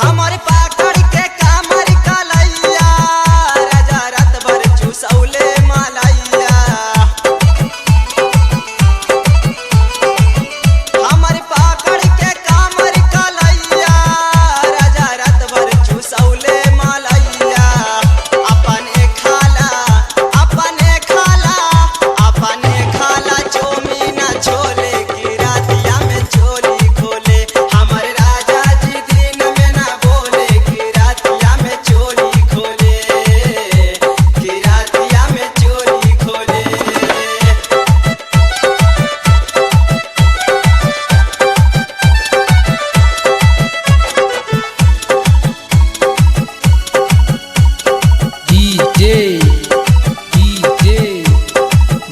हमारे पाकड़ के कामर कलैया राजा रात भर चूसौले मलैया। हमारे पाकड़ के कामर कलैया राजा रात भर चूसौले मलैया। अपने खाला चोमीना छोले की रातिया में चोली खोले। हमारे राजा जी दिन में ना बोले की रातिया में चोली खोले, की रातिया में चोली खोले। डीजे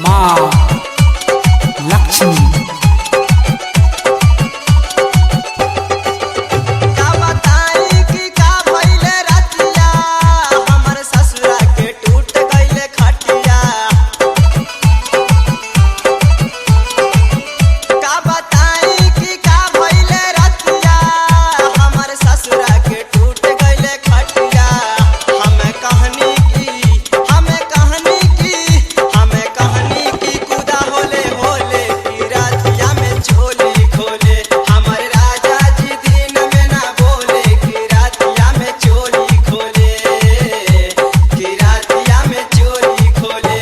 माँ लक्ष्मी। का बताई कि का भइले रतिया हमर ससुरा के टूट गइले खटिया। का बताई कि का भइले रतिया हमर ससुरा के टूट गइले खटिया। हमें कहनी की कुदा होले होले की रातिया में चोली खोले। हमारे राजा जी दिन में ना बोले की रातिया में चोली खोले, की रातिया में चोली खोले।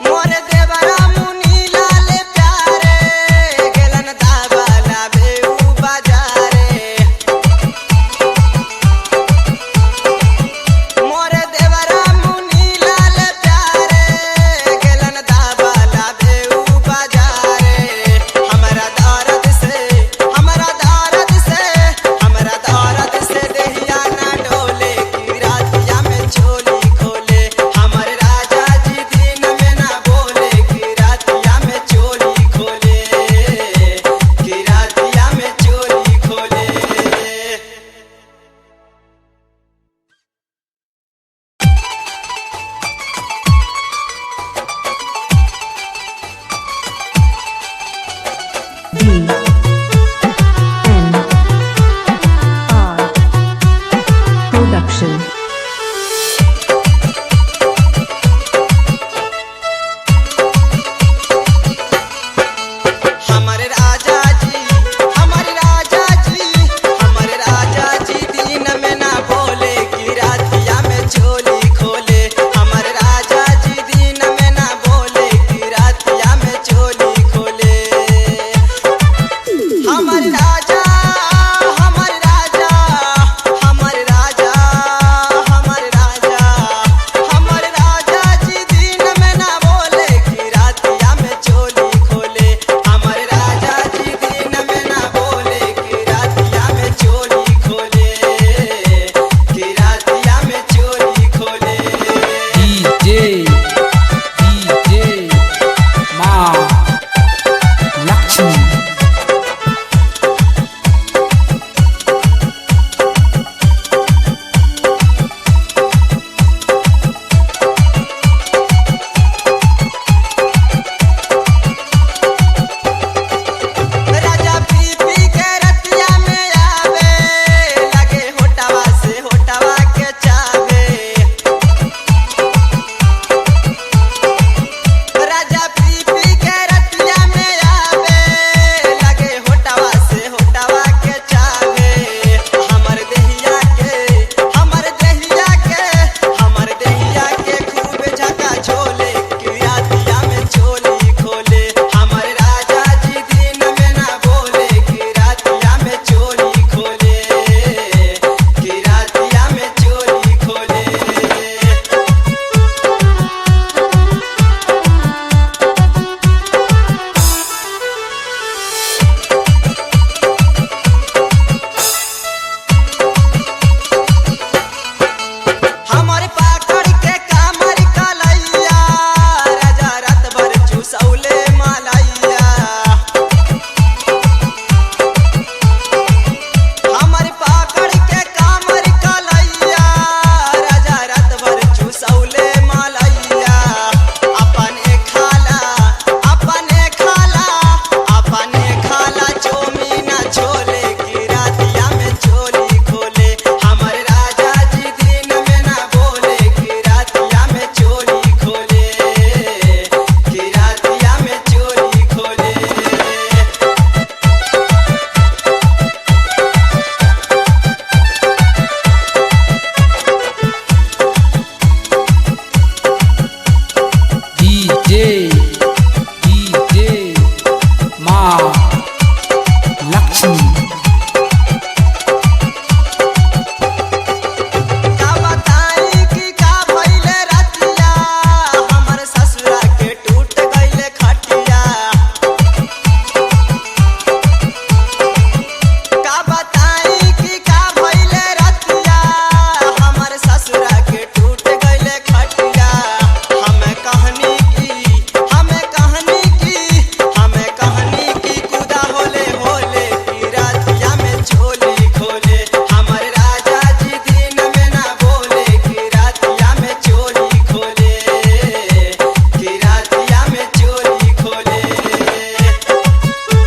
मोरे देवरा मुनी लाल प्यारे गेलन दावाला बेऊ बाजारे। मोरे देवरा मुनी लाल प्यारे गेलन दावाला बेऊ बाजारे। हमरा दर्द से देहिया ना डोले की रातिया में चोली खोले। हमारे राजा जी दिन में ना बोले की रातिया में चोली खोले, की रातिया में चोली खोले। DNR Production